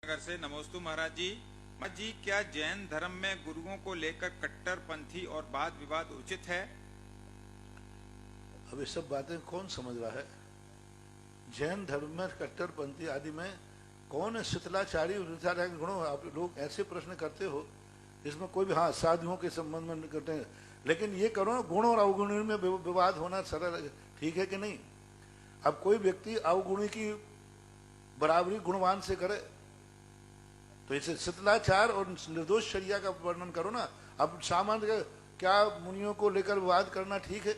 नगर से नमोस्तु महाराज जी। महाराज जी, क्या जैन धर्म में गुरुओं को लेकर कट्टरपंथी और वाद विवाद उचित है? अब ये सब बातें कौन समझ रहा है? जैन धर्म में कट्टरपंथी आदि में कौन है? शीतलाचारी गुणों आप लोग ऐसे प्रश्न करते हो, इसमें कोई भी, हाँ साधुओं के संबंध में करते हैं, लेकिन ये करो ना, गुण और अवगुणी में विवाद होना सरल ठीक है कि नहीं? अब कोई व्यक्ति अवगुणी की बराबरी गुणवान से करे तो इसे शीतलाचार और निर्दोष शरिया का वर्णन करो ना। अब सामान्य क्या मुनियों को लेकर विवाद करना ठीक है?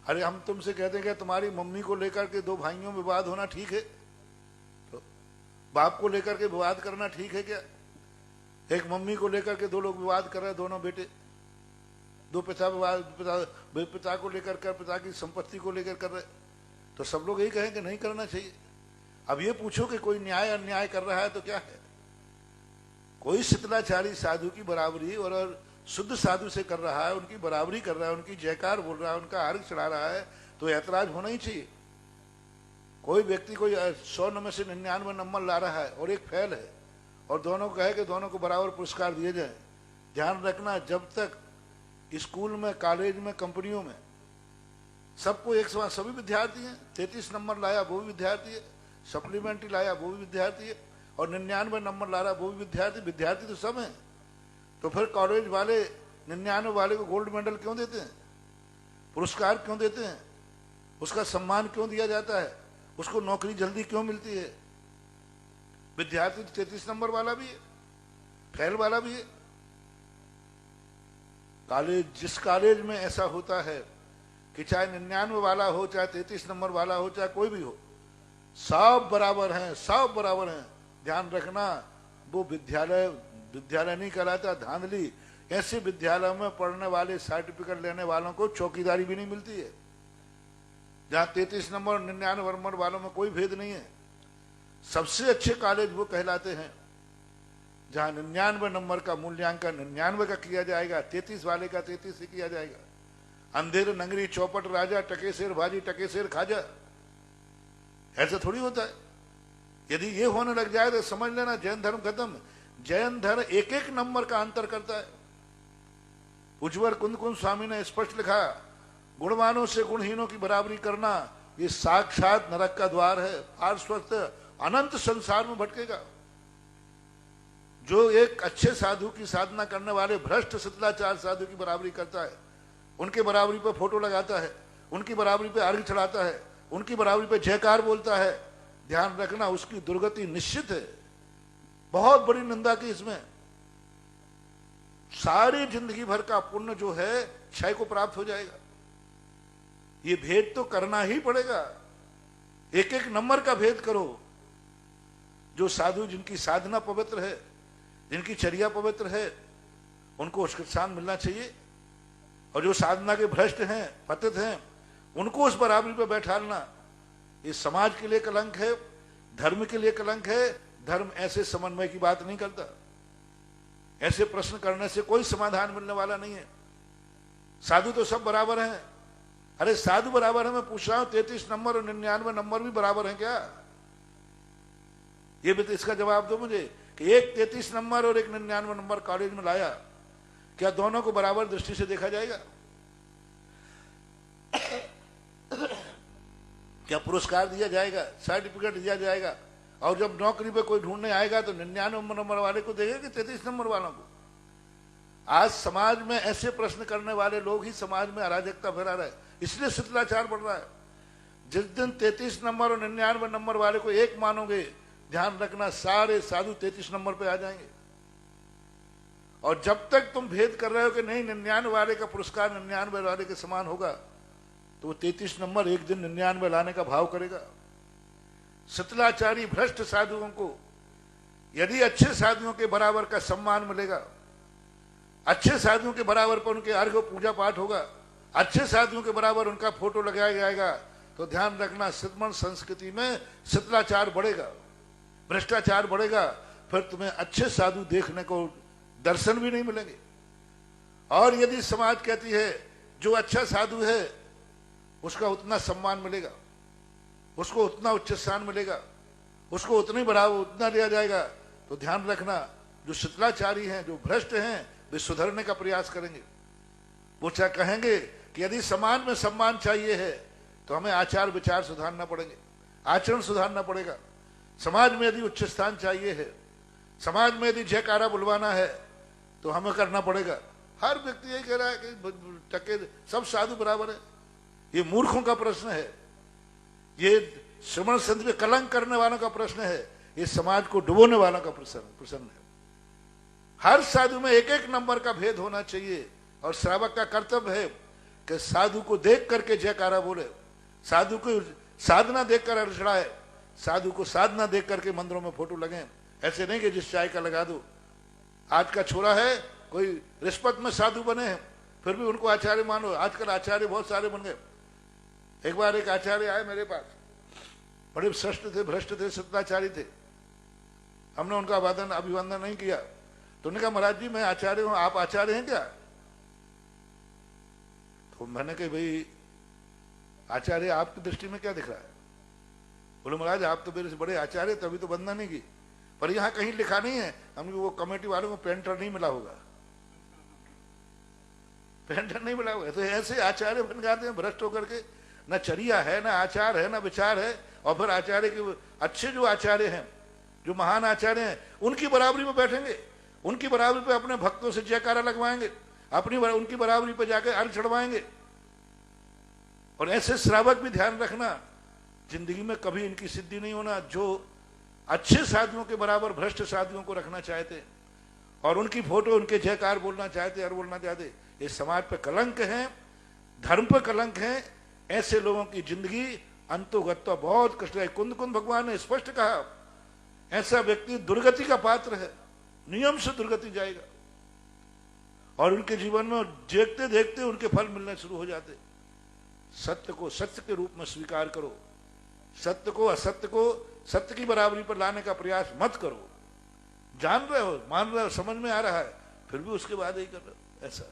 अरे हम तुमसे कहते हैं कि तुम्हारी मम्मी को लेकर के दो भाइयों में विवाद होना ठीक है? तो बाप को लेकर के विवाद करना ठीक है क्या? एक मम्मी को लेकर के दो लोग विवाद कर रहे हैं, दोनों बेटे, दो पिता विवाद, पिता को लेकर कर, पिता की संपत्ति को लेकर कर रहे, तो सब लोग यही कहें कि नहीं करना चाहिए। अब ये पूछो कि कोई न्याय अन्याय कर रहा है तो क्या है? कोई शीतलाचारी साधु की बराबरी और शुद्ध साधु से कर रहा है, उनकी बराबरी कर रहा है, उनकी जयकार बोल रहा है, उनका अर्घ चढ़ा रहा है, तो ऐतराज होना ही चाहिए। कोई व्यक्ति कोई 100 में से 99 नंबर ला रहा है और एक फेल है, और दोनों को कहे कि दोनों को बराबर पुरस्कार दिए जाए। ध्यान रखना, जब तक स्कूल में, कॉलेज में, कंपनियों में सबको एक समान, सभी विद्यार्थी हैं, 33 नंबर लाया वो भी विद्यार्थी है, सप्लीमेंट्री लाया वो भी विद्यार्थी है, और 99 नंबर ला रहा वो भी विद्यार्थी, विद्यार्थी तो सब हैं। तो फिर कॉलेज वाले 99 वाले को गोल्ड मेडल क्यों देते हैं? पुरस्कार क्यों देते हैं? उसका सम्मान क्यों दिया जाता है? उसको नौकरी जल्दी क्यों मिलती है? विद्यार्थी 33 नंबर वाला भी है, फेल वाला भी है। कॉलेज, जिस कॉलेज में ऐसा होता है कि चाहे 99 वाला हो, चाहे 33 नंबर वाला हो, चाहे कोई भी हो, सब बराबर हैं, सब बराबर हैं। ध्यान रखना, वो विद्यालय विद्यालय नहीं कहलाता, धांधली। ऐसे विद्यालयों में पढ़ने वाले, सर्टिफिकेट लेने वालों को चौकीदारी भी नहीं मिलती है, जहां 33 नंबर और 99 नंबर वालों में कोई भेद नहीं है। सबसे अच्छे कॉलेज वो कहलाते हैं जहां 99 नंबर का मूल्यांकन 99 का किया जाएगा, 33 वाले का 33 से किया जाएगा। अंधेर नंगरी चौपट राजा, टकेसेर भाजी टकेसेर खाजा, ऐसा थोड़ी होता है। यदि ये होने लग जाए तो समझ लेना जैन धर्म खत्म। जैन धर्म एक एक नंबर का अंतर करता है। उज्ज्वल कुंद स्वामी ने स्पष्ट लिखा, गुणवानों से गुणहीनों की बराबरी करना ये साक्षात नरक का द्वार है। पार्श्वस्थ अनंत संसार में भटकेगा। जो एक अच्छे साधु की साधना करने वाले भ्रष्ट शीतलाचार साधु की बराबरी करता है, उनके बराबरी पे फोटो लगाता है, उनकी बराबरी पे अर्घ चढ़ाता है, उनकी बराबरी पे जयकार बोलता है, ध्यान रखना उसकी दुर्गति निश्चित है। बहुत बड़ी निंदा की इसमें। सारी जिंदगी भर का पुण्य जो है क्षय को प्राप्त हो जाएगा। ये भेद तो करना ही पड़ेगा। एक एक नंबर का भेद करो। जो साधु जिनकी साधना पवित्र है, जिनकी चर्या पवित्र है, उनको उसका स्थान मिलना चाहिए। और जो साधना के भ्रष्ट हैं, पतित हैं, उनको उस बराबरी पर बैठालना ये समाज के लिए कलंक है, धर्म के लिए कलंक है। धर्म ऐसे समन्वय की बात नहीं करता। ऐसे प्रश्न करने से कोई समाधान मिलने वाला नहीं है। साधु तो सब बराबर हैं। अरे साधु बराबर है, मैं पूछ रहा हूं 33 नंबर और 99 नंबर भी बराबर हैं क्या? ये भी तो इसका जवाब दो मुझे कि एक 33 नंबर और एक 99 नंबर कॉलेज में लाया, क्या दोनों को बराबर दृष्टि से देखा जाएगा? क्या पुरस्कार दिया जाएगा, सर्टिफिकेट दिया जाएगा? और जब नौकरी पे कोई ढूंढने आएगा तो 99 नंबर वाले को देगा कि 33 नंबर वालों को? आज समाज में ऐसे प्रश्न करने वाले लोग ही समाज में अराजकता फैला रहे, इसलिए शीतलाचार बढ़ रहा है। जिस दिन 33 नंबर और 99 नंबर वाले को एक मानोगे, ध्यान रखना सारे साधु 33 नंबर पे आ जाएंगे। और जब तक तुम भेद कर रहे हो कि नहीं 99 वाले का पुरस्कार 99 वाले के समान होगा, तो वो 33 नंबर एक दिन 99 लाने का भाव करेगा। शीतलाचारी भ्रष्ट साधुओं को यदि अच्छे साधुओं के बराबर का सम्मान मिलेगा, अच्छे साधुओं के बराबर पर उनके अर्घ पूजा पाठ होगा, अच्छे साधुओं के बराबर उनका फोटो लगाया जाएगा, तो ध्यान रखना सिद्धमन संस्कृति में शीतलाचार बढ़ेगा, भ्रष्टाचार बढ़ेगा। फिर तुम्हें अच्छे साधु देखने को दर्शन भी नहीं मिलेंगे। और यदि समाज कहती है जो अच्छा साधु है उसका उतना सम्मान मिलेगा, उसको उतना उच्च स्थान मिलेगा, उसको उतनी बढ़ावा उतना दिया जाएगा, तो ध्यान रखना, जो शिथिलाचारी हैं, जो भ्रष्ट हैं, वे सुधरने का प्रयास करेंगे। वो क्या कहेंगे कि यदि समाज में सम्मान चाहिए है तो हमें आचार विचार सुधारना पड़ेंगे, आचरण सुधारना पड़ेगा। समाज में यदि उच्च स्थान चाहिए है, समाज में यदि जयकारा बुलवाना है तो हमें करना पड़ेगा। हर व्यक्ति यही कह रहा है कि टके सब साधु बराबर है। ये मूर्खों का प्रश्न है, ये श्रवण संत में कलंक करने वालों का प्रश्न है, ये समाज को डुबोने वालों का प्रश्न है। हर साधु में एक एक नंबर का भेद होना चाहिए और श्रावक का कर्तव्य है कि साधु को देख करके जयकारा बोले, साधु को साधना देखकर अड़चड़ाए, साधु को साधना देख करके मंदिरों में फोटो लगे। ऐसे नहीं कि जिस चाय का लगा दो। आज का छोरा है, कोई रिश्वत में साधु बने हैं फिर भी उनको आचार्य मानो। आजकल आचार्य बहुत सारे बन गए। एक बार एक आचार्य आए मेरे पास, बड़े श्रेष्ठ थे, भ्रष्ट थे, सत्ताचारी थे। हमने उनका अभिवादन नहीं किया तो उन्होंने कहा महाराज जी मैं आचार्य हूं, आप आचार्य हैं क्या? तो मैंने कहा भाई आचार्य आपकी दृष्टि में क्या दिख रहा है? बोले महाराज आप तो मेरे से बड़े आचार्य, तभी तो वंदना नहीं की। पर यहां कहीं लिखा नहीं है। हमने वो कमेटी वालों को पेंटर नहीं मिला होगा, पेंटर नहीं मिला होगा। तो ऐसे आचार्य बन जाते हैं भ्रष्ट होकर के, न चर्या है, न आचार है, न विचार है। और फिर आचार्य के अच्छे जो आचार्य हैं, जो महान आचार्य हैं, उनकी बराबरी में बैठेंगे, उनकी बराबरी पे अपने भक्तों से जयकारा लगवाएंगे, उनकी बराबरी पे जाकर अर्घ चढ़वाएंगे। और ऐसे श्रावक भी ध्यान रखना, जिंदगी में कभी इनकी सिद्धि नहीं होना। जो अच्छे साधुओं के बराबर भ्रष्ट साधुओं को रखना चाहते और उनकी फोटो, उनके जयकार बोलना चाहते, हर बोलना चाहते, ये समाज पर कलंक है, धर्म पर कलंक है। ऐसे लोगों की जिंदगी अंतोगत्वा बहुत कष्ट है। कुंद भगवान ने स्पष्ट कहा, ऐसा व्यक्ति दुर्गति का पात्र है, नियम से दुर्गति जाएगा। और उनके जीवन में देखते देखते उनके फल मिलने शुरू हो जाते। सत्य को सत्य के रूप में स्वीकार करो, सत्य को असत्य को सत्य की बराबरी पर लाने का प्रयास मत करो। जान रहे हो, मान रहे हो, समझ में आ रहा है, फिर भी उसके बाद ही कर रहे हो ऐसा।